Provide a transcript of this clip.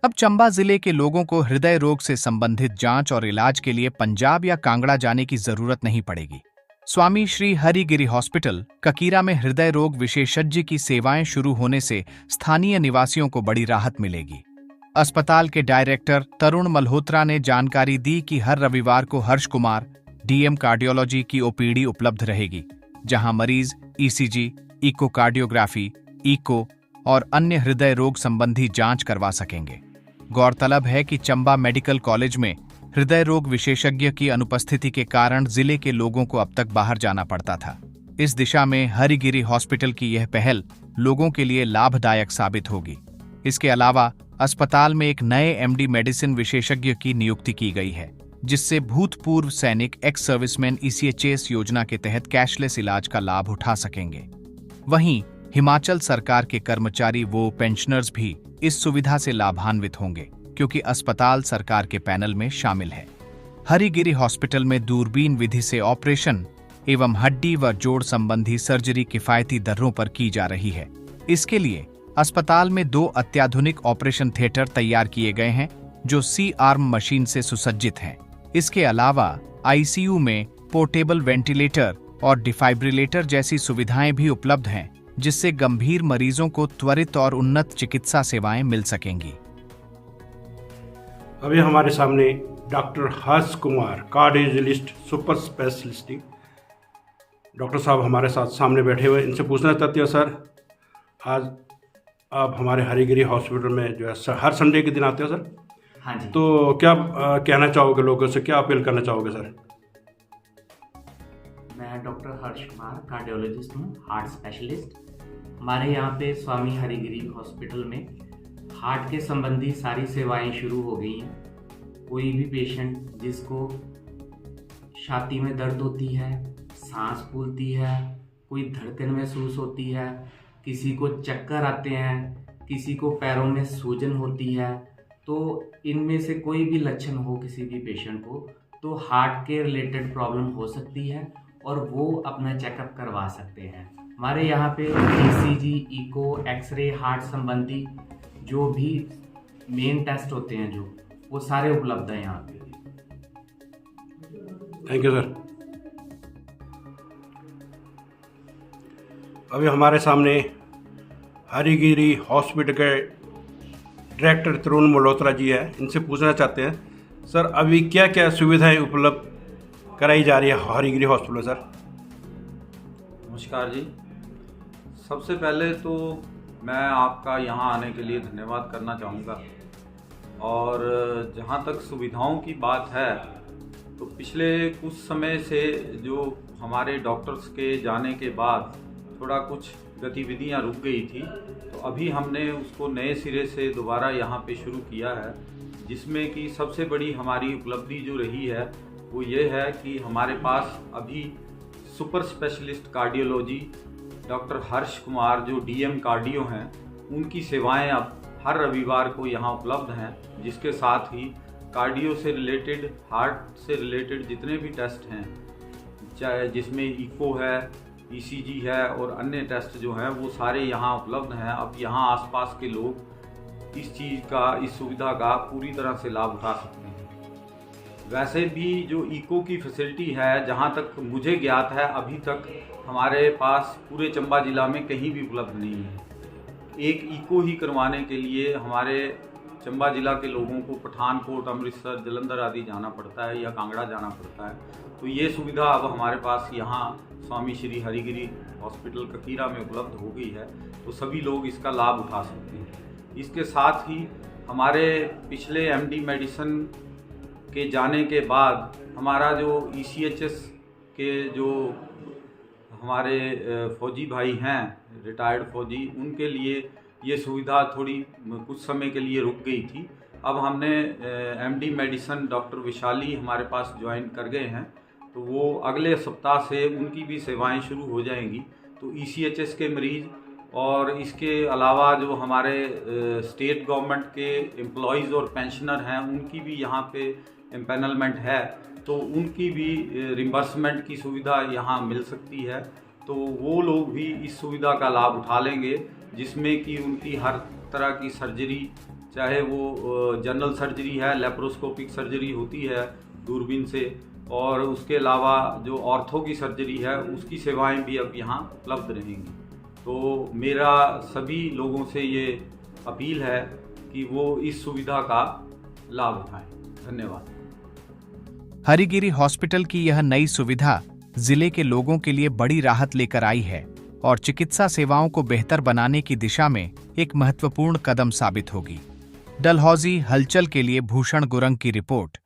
अब चंबा जिले के लोगों को हृदय रोग से संबंधित जांच और इलाज के लिए पंजाब या कांगड़ा जाने की जरूरत नहीं पड़ेगी। स्वामी श्री हरिगिरी हॉस्पिटल ककीरा में हृदय रोग विशेषज्ञ की सेवाएं शुरू होने से स्थानीय निवासियों को बड़ी राहत मिलेगी। अस्पताल के डायरेक्टर तरुण मल्होत्रा ने जानकारी दी कि हर रविवार को हर्ष कुमार डीएम कार्डियोलॉजी की ओपीडी उपलब्ध रहेगी, जहां मरीज ईसीजी, इकोकार्डियोग्राफी, इको और अन्य हृदय रोग संबंधी जांच करवा सकेंगे। गौरतलब है कि चंबा मेडिकल कॉलेज में हृदय रोग विशेषज्ञ की अनुपस्थिति के कारण जिले के लोगों को अब तक बाहर जाना पड़ता था। इस दिशा में हरिगिरी हॉस्पिटल की यह पहल लोगों के लिए लाभदायक साबित होगी। इसके अलावा अस्पताल में एक नए एमडी मेडिसिन विशेषज्ञ की नियुक्ति की गई है, जिससे भूतपूर्व सैनिक एक्स सर्विसमैन ईसीएचएस योजना के तहत कैशलेस इलाज का लाभ उठा सकेंगे। वहीं हिमाचल सरकार के कर्मचारी वो पेंशनर्स भी इस सुविधा से लाभान्वित होंगे, क्योंकि अस्पताल सरकार के पैनल में शामिल है। हरिगिरी हॉस्पिटल में दूरबीन विधि से ऑपरेशन एवं हड्डी व जोड़ संबंधी सर्जरी किफायती दरों पर की जा रही है। इसके लिए अस्पताल में 2 अत्याधुनिक ऑपरेशन थिएटर तैयार किए गए हैं, जो सी-आर्म मशीन से सुसज्जित हैं। इसके अलावा आईसीयू में पोर्टेबल वेंटिलेटर और डिफाइब्रिलेटर जैसी सुविधाएं भी उपलब्ध हैं, जिससे गंभीर मरीजों को त्वरित और उन्नत चिकित्सा सेवाएं मिल सकेंगी। अभी हमारे सामने doctor Harsh Kumar, cardiologist super specialist doctor साहब हमारे साथ सामने बैठे हुए। इनसे पूछना चाहती हूँ, सर आज आप हमारे हरिगिरी हॉस्पिटल में जो है हर संडे के दिन आते हो सर? हाँ जी। तो क्या कहना चाहोगे लोगों से, क्या अपील करना चाहोगे सर? मैं डॉक्टर हर्ष कुमार कार्डियोलॉजिस्ट हूँ, हार्ट स्पेशलिस्ट। हमारे यहाँ पे स्वामी हरिगिरी हॉस्पिटल में हार्ट के संबंधी सारी सेवाएं शुरू हो गई हैं। कोई भी पेशेंट जिसको छाती में दर्द होती है, सांस फूलती है, कोई धड़कन महसूस होती है, किसी को चक्कर आते हैं, किसी को पैरों में सूजन होती है, तो इनमें से कोई भी लक्षण हो किसी भी पेशेंट को, तो हार्ट के रिलेटेड प्रॉब्लम हो सकती है और वो अपना चेकअप करवा सकते हैं। हमारे यहाँ पे ईसीजी, इको, एक्सरे, हार्ट संबंधी जो भी मेन टेस्ट होते हैं जो वो सारे उपलब्ध हैं यहाँ पे। Thank you sir. अभी हमारे सामने हरिगिरी हॉस्पिटल के डायरेक्टर तरुण मल्होत्रा जी है। इनसे पूछना चाहते हैं, सर अभी क्या क्या सुविधाएं उपलब्ध कराई जा रही है हरिगिरी हॉस्पिटल में सर? नमस्कार जी। सबसे पहले तो मैं आपका यहाँ आने के लिए धन्यवाद करना चाहूँगा। और जहाँ तक सुविधाओं की बात है, तो पिछले कुछ समय से जो हमारे डॉक्टर्स के जाने के बाद थोड़ा कुछ गतिविधियाँ रुक गई थी, तो अभी हमने उसको नए सिरे से दोबारा यहाँ पे शुरू किया है, जिसमें कि सबसे बड़ी हमारी उपलब्धि जो रही है वो ये है कि हमारे पास अभी super specialist cardiology doctor Harsh Kumar जो डीएम कार्डियो हैं, उनकी सेवाएं अब हर रविवार को यहाँ उपलब्ध हैं, जिसके साथ ही कार्डियो से रिलेटेड, हार्ट से रिलेटेड जितने भी टेस्ट हैं, चाहे जिसमें इको है, ईसीजी है और अन्य टेस्ट जो हैं, वो सारे यहाँ उपलब्ध हैं। अब यहाँ आसपास के लोग इस चीज़ का, इस सुविधा का पूरी तरह से लाभ उठा सकते हैं। वैसे भी जो इको की फैसिलिटी है, जहाँ तक मुझे ज्ञात है, अभी तक हमारे पास पूरे चंबा जिला में कहीं भी उपलब्ध नहीं है। एक इको ही करवाने के लिए हमारे चंबा जिला के लोगों को पठानकोट, अमृतसर, जलंधर आदि जाना पड़ता है या कांगड़ा जाना पड़ता है। तो ये सुविधा अब हमारे पास यहाँ स्वामी श्री हरिगिरी हॉस्पिटल ककीरा में उपलब्ध हो गई है, तो सभी लोग इसका लाभ उठा सकते हैं। इसके साथ ही हमारे पिछले एमडी मेडिसिन के जाने के बाद हमारा जो ईसीएचएस के जो हमारे फौजी भाई हैं, रिटायर्ड फौजी, उनके लिए ये सुविधा थोड़ी कुछ समय के लिए रुक गई थी। अब हमने एमडी मेडिसिन डॉक्टर विशाली हमारे पास ज्वाइन कर गए हैं, तो वो अगले सप्ताह से उनकी भी सेवाएं शुरू हो जाएंगी। तो ईसीएचएस के मरीज़ और इसके अलावा जो हमारे स्टेट गवर्नमेंट के एम्प्लॉयज़ और पेंशनर हैं, उनकी भी यहाँ पे एम्पैनलमेंट है, तो उनकी भी रिम्बर्समेंट की सुविधा यहाँ मिल सकती है। तो वो लोग भी इस सुविधा का लाभ उठा लेंगे, जिसमें कि उनकी हर तरह की सर्जरी, चाहे वो जनरल सर्जरी है, लेप्रोस्कोपिक सर्जरी होती है दूरबीन से, और उसके अलावा जो ऑर्थो की सर्जरी है उसकी सेवाएं भी अब यहाँ उपलब्ध रहेंगी। तो मेरा सभी लोगों से ये अपील है कि वो इस सुविधा का लाभ उठाएं। धन्यवाद। हरिगिरी हॉस्पिटल की यह नई सुविधा जिले के लोगों के लिए बड़ी राहत लेकर आई है और चिकित्सा सेवाओं को बेहतर बनाने की दिशा में एक महत्वपूर्ण कदम साबित होगी। डलहौजी हलचल के लिए भूषण गुरंग की रिपोर्ट।